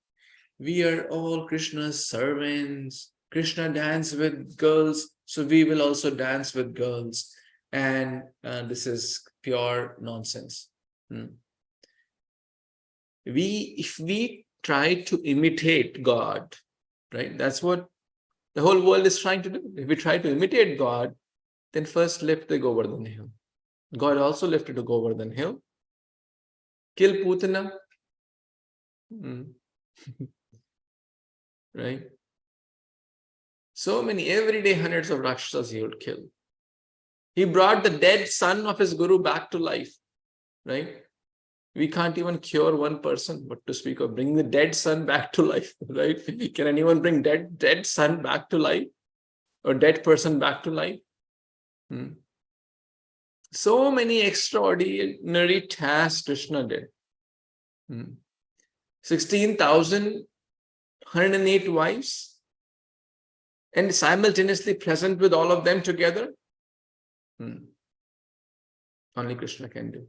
we are all Krishna's servants. Krishna danced with girls, so we will also dance with girls. And this is pure nonsense. If we try to imitate God, right? That's what the whole world is trying to do. If we try to imitate God, then first lift the Govardhan hill. God also lifted the Govardhan hill. Kill Putana. Right? So many, every day hundreds of Rakshasas he would kill. He brought the dead son of his guru back to life. Right? We can't even cure one person, but to speak of bringing the dead son back to life, right? Can anyone bring dead son back to life or dead person back to life? So many extraordinary tasks Krishna did. 16,108 wives and simultaneously present with all of them together. Only Krishna can do.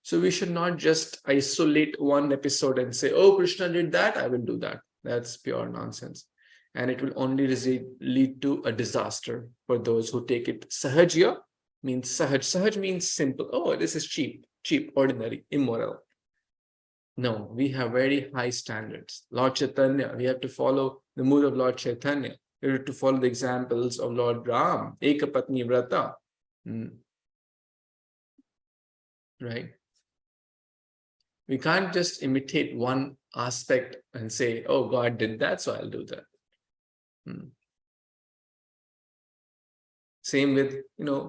So we should not just isolate one episode and say, oh, Krishna did that, I will do that. That's pure nonsense. And it will only lead to a disaster for those who take it. Sahajya means sahaj. Sahaj means simple. Oh, this is cheap, ordinary, immoral. No, we have very high standards. Lord Chaitanya, we have to follow the mood of Lord Chaitanya. We have to follow the examples of Lord Ram, Ekapatni Vrata. Right? We can't just imitate one aspect and say, oh, God did that, so I'll do that. Same with,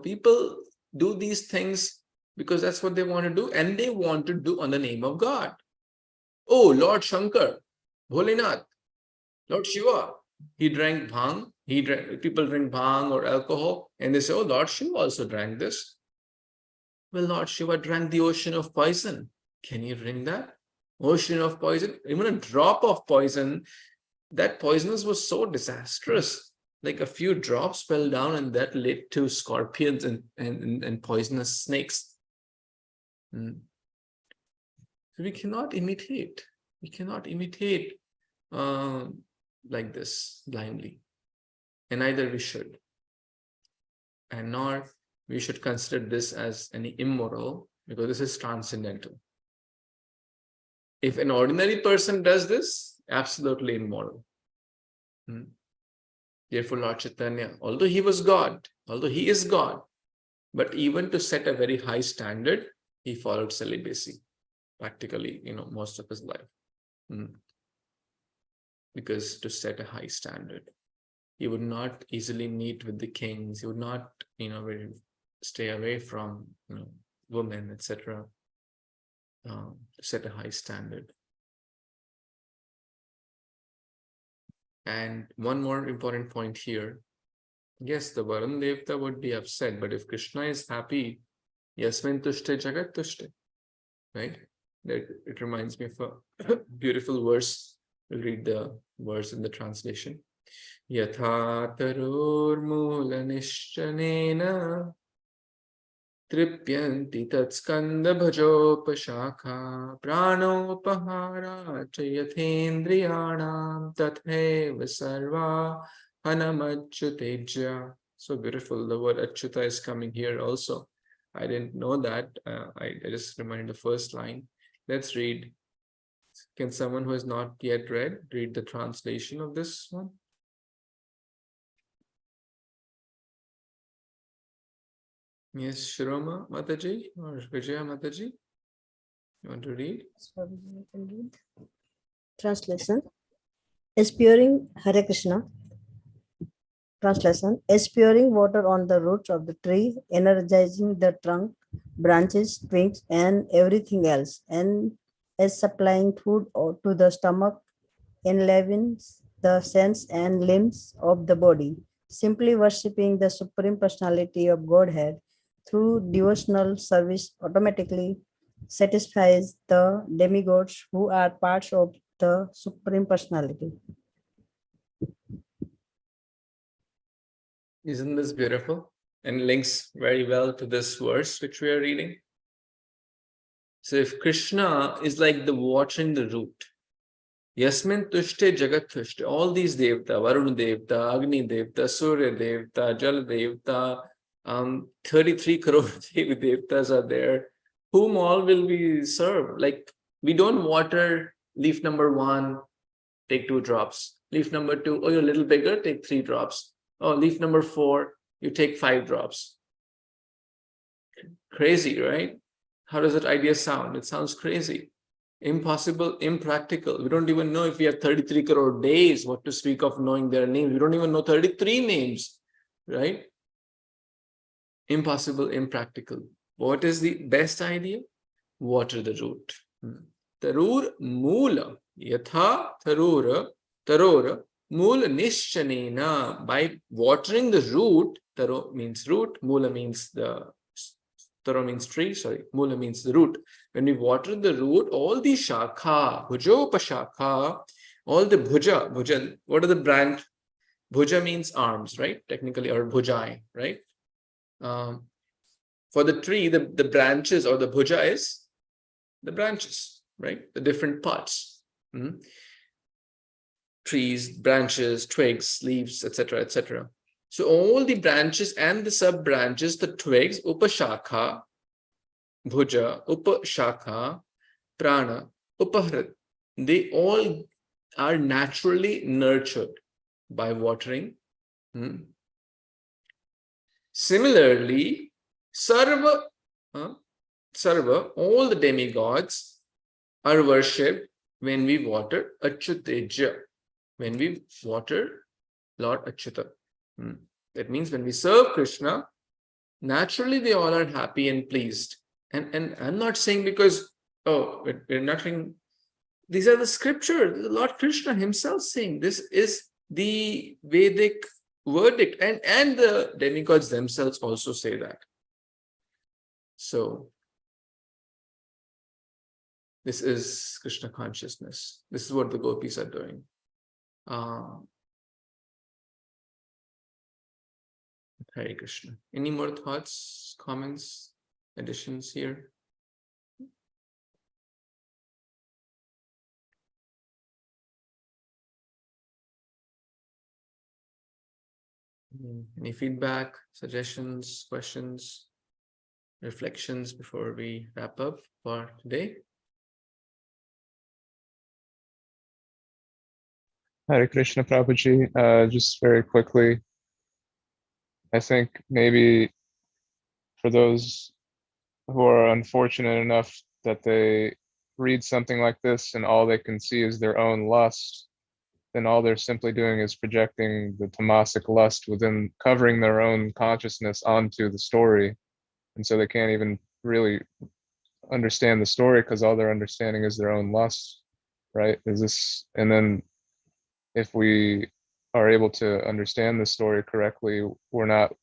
people do these things because that's what they want to do, and they want to do on the name of God. Oh, Lord Shankar, Bholenath, Lord Shiva, he drank bhang. People drink bhang or alcohol, and they say, oh, Lord Shiva also drank this. Well, Lord Shiva drank the ocean of poison. Can you drink that? Ocean of poison, even a drop of poison, that poisonous was so disastrous. Like a few drops fell down, and that led to scorpions and poisonous snakes. So we cannot imitate. We cannot imitate like this blindly. And neither we should. And nor we should consider this as any immoral, because this is transcendental. If an ordinary person does this, absolutely immoral. Therefore, Lord Chaitanya, although he was God, although he is God, but even to set a very high standard, he followed celibacy, practically, most of his life. Because to set a high standard, he would not easily meet with the kings. He would not, stay away from, women, etc. To set a high standard. And one more important point here. Yes, the Varun Devta would be upset, but if Krishna is happy, Yasmin Tushte Jagat Tushte. Right? It reminds me of a beautiful verse. We'll read the verse in the translation. Yatha tarur mula nishchanena tripyanti tatskanda bhajopashakha pranopahara chayathendriyanam tatheva sarva hanamachyuteja. So beautiful. The word achyuta is coming here also. I didn't know that. I just reminded the first line. Let's read. Can someone who has not yet read the translation of this one? Yes, Shiroma Mataji or Vijaya Mataji? You want to read? Translation. Spewing Hare Kṛṣṇa. Translation. Spewing water on the roots of the tree, energizing the trunk, branches, twigs, and everything else, and as supplying food to the stomach, enlivens the sense and limbs of the body. Simply worshipping the Supreme Personality of Godhead through devotional service automatically satisfies the demigods who are parts of the Supreme Personality. Isn't this beautiful? And links very well to this verse which we are reading. So if Krishna is like the watering the root, Yasmin Tushte Jagat Tushte, all these Devta, Varun Devta, Agni Devta, Surya Devta, Jal Devta, 33 crore Devi Devtas are there, whom all will we serve? Like, we don't water leaf number 1, take 2 drops. Leaf number 2, oh, you're a little bigger, take 3 drops. Oh, leaf number 4, you take 5 drops. Crazy, right? How does that idea sound? It sounds crazy. Impossible, impractical. We don't even know if we have 33 crore days, what to speak of knowing their names. We don't even know 33 names, right? Impossible, impractical. What is the best idea? Water the root. Tarur mula. Yatha tarora mula nishchanena. By watering the root, taro means root, mula means Taro means tree, mula means the root. When we water the root, all the shakha, bhujopashakha, all the bhuja, what are the branch? Bhuja means arms, right? Technically, or bhujai, right? For the tree, the branches or the bhuja is the branches, right? The different parts. Trees, branches, twigs, leaves, etc., etc. So all the branches and the sub-branches, the twigs, upashakha, bhuja, upashakha, prana, Upahrat. They all are naturally nurtured by watering. Similarly, Sarva, all the demigods are worshipped when we water Achyuteja, when we water Lord Achyuta. That means when we serve Krishna, naturally they all are happy and pleased. And I'm not saying because, we're nothing. These are the scriptures. Lord Krishna himself saying this is the Vedic verdict, and the demigods themselves also say that. So this is Krishna consciousness. This is what the gopis are doing. Hare Krishna. Any more thoughts, comments, additions here? Any feedback, suggestions, questions, reflections before we wrap up for today? Hare Krishna, Prabhuji. Just very quickly, I think maybe for those who are unfortunate enough that they read something like this and all they can see is their own lust, then all they're simply doing is projecting the tamasic lust within, covering their own consciousness onto the story. And so they can't even really understand the story because all they're understanding is their own lust, right? And then if we are able to understand the story correctly, we're not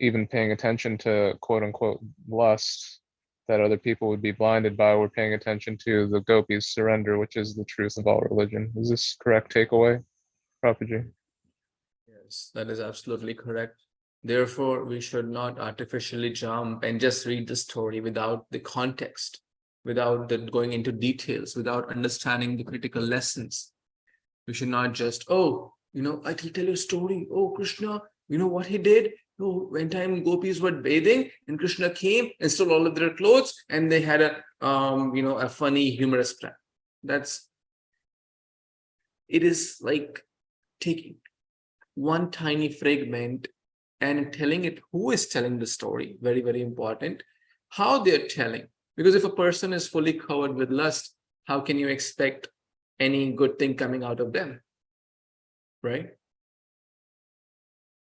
even paying attention to quote unquote lust that other people would be blinded by. We're paying attention to the gopis' surrender, which is the truth of all religion. Is this correct takeaway, Prabhuji? Yes, that is absolutely correct. Therefore, we should not artificially jump and just read the story without the context, without going into details, without understanding the critical lessons. We should not just, I will tell you a story. Oh, Krishna, you know what he did? Oh, one time gopis were bathing and Krishna came and stole all of their clothes and they had a funny, humorous plan. It is like taking one tiny fragment and telling it who is telling the story. Very, very important. How they're telling. Because if a person is fully covered with lust, how can you expect any good thing coming out of them? Right?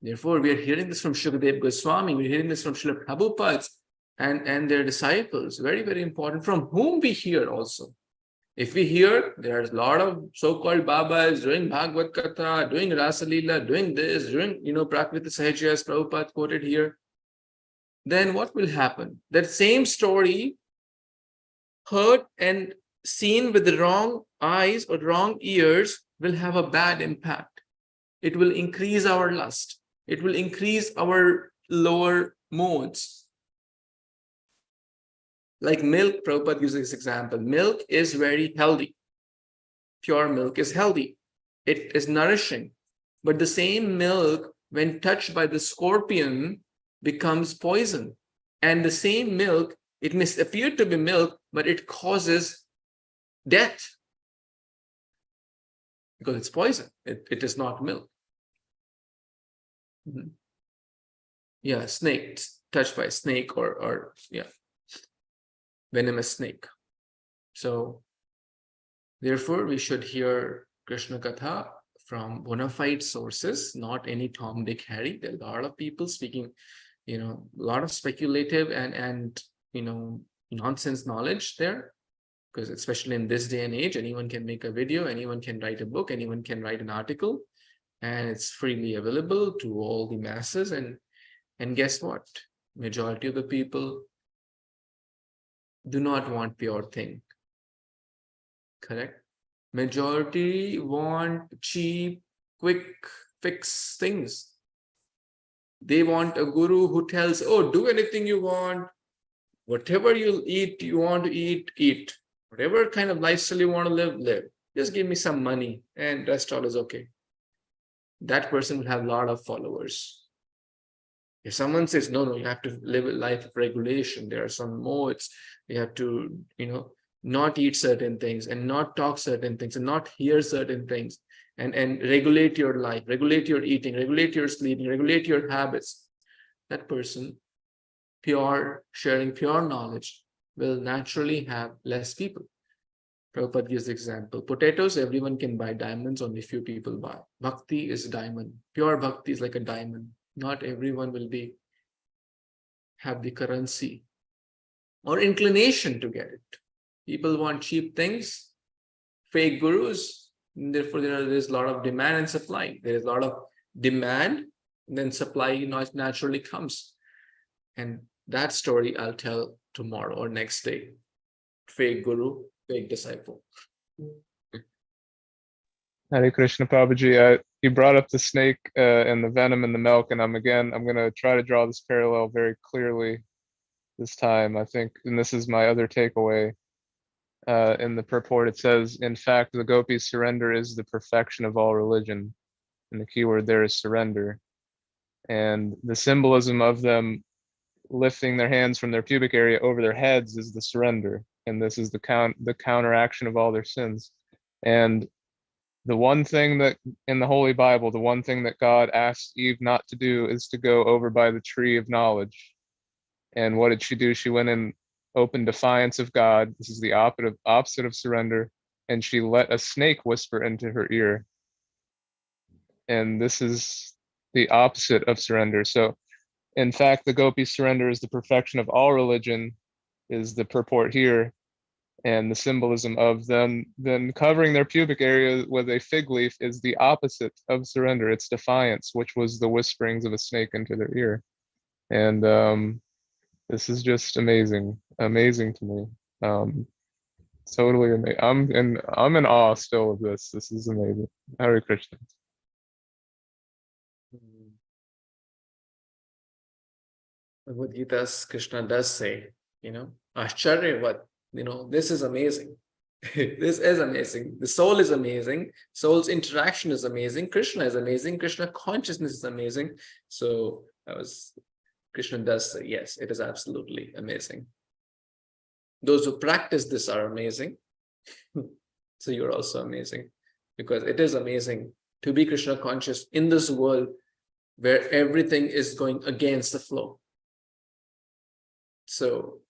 Therefore, we are hearing this from Shukadeva Goswami, we're hearing this from Srila Prabhupada and their disciples. Very, very important. From whom we hear also. If we hear there's a lot of so-called Babas doing Bhagavad Katha, doing Rasa Leela, doing this, doing, Prakriti as Prabhupada quoted here, then what will happen? That same story heard and seen with the wrong eyes or wrong ears will have a bad impact. It will increase our lust. It will increase our lower modes. Like milk, Prabhupada uses this example. Milk is very healthy. Pure milk is healthy. It is nourishing. But the same milk, when touched by the scorpion, becomes poison. And the same milk, it may appear to be milk, but it causes death. Because it's poison. It is not milk. Yeah, snake, touched by a snake or venomous snake. So therefore we should hear Krishna Katha from bona fide sources, not any Tom, Dick, Harry. There are a lot of people speaking, a lot of speculative and nonsense knowledge there, because especially in this day and age, anyone can make a video, anyone can write a book, anyone can write an article, and it's freely available to all the masses. And guess what? Majority of the people do not want pure thing. Correct? Majority want cheap, quick fix things. They want a guru who tells, oh, do anything you want. Whatever you want to eat, eat. Whatever kind of lifestyle you want to live, live. Just give me some money and rest all is okay. That person will have a lot of followers. If someone says, no, you have to live a life of regulation, there are some modes, you have to, not eat certain things and not talk certain things and not hear certain things, and regulate your life, regulate your eating, regulate your sleeping, regulate your habits, that person, pure, sharing pure knowledge, will naturally have less people. Prabhupada gives the example. Potatoes, everyone can buy. Diamonds, only few people buy. Bhakti is diamond. Pure bhakti is like a diamond. Not everyone will have the currency or inclination to get it. People want cheap things, fake gurus. Therefore, there is a lot of demand and supply. There is a lot of demand, and then supply naturally comes. And that story I'll tell tomorrow or next day. Fake guru, fake disciple. Hare Kṛṣṇa, Prabhuji. You brought up the snake and the venom and the milk, and I'm going to try to draw this parallel very clearly this time, I think, and this is my other takeaway. In the purport, it says, in fact, the gopis' surrender is the perfection of all religion. And the key word there is surrender. And the symbolism of them lifting their hands from their pubic area over their heads is the surrender. And this is the counteraction of all their sins. And the one thing that in the Holy Bible, the one thing that God asked Eve not to do is to go over by the tree of knowledge. And what did she do? She went in open defiance of God. This is the opposite of surrender. And she let a snake whisper into her ear. And this is the opposite of surrender. So, in fact, the gopis' surrender is the perfection of all religion, is the purport here. And the symbolism of them then covering their pubic area with a fig leaf is the opposite of surrender. It's defiance, which was the whisperings of a snake into their ear. And this is just amazing to me. Totally amazing. I'm in awe still of this. This is amazing. Hare Kṛṣṇa. Bhagavad Gita, Krishna does say, Ashcharyavat, this is amazing. This is amazing. The soul is amazing. Soul's interaction is amazing. Krishna is amazing. Krishna consciousness is amazing. So Krishna does say, yes, it is absolutely amazing. Those who practice this are amazing. So you're also amazing, because it is amazing to be Krishna conscious in this world where everything is going against the flow. So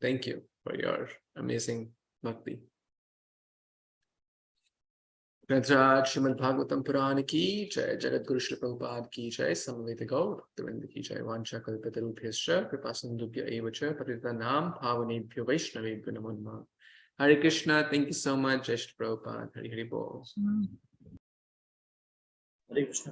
thank you for your amazing bhakti. Śrīmad-Bhāgavatam Purana ki jai, Jagat Guru Śrīla Prabhupada ki jai, Samaveta Gaur Bhaktivinoda ki jai, Vancha Kalpatarubhyascha Kripasindubhya eva cha Patitanam Bhavanebhyo Vaishnavebhyo Namo Namah. Hare Kṛṣṇa, thank you so much, Jai Śrīla Prabhupada. Hare Hare Bol. Hare Kṛṣṇa.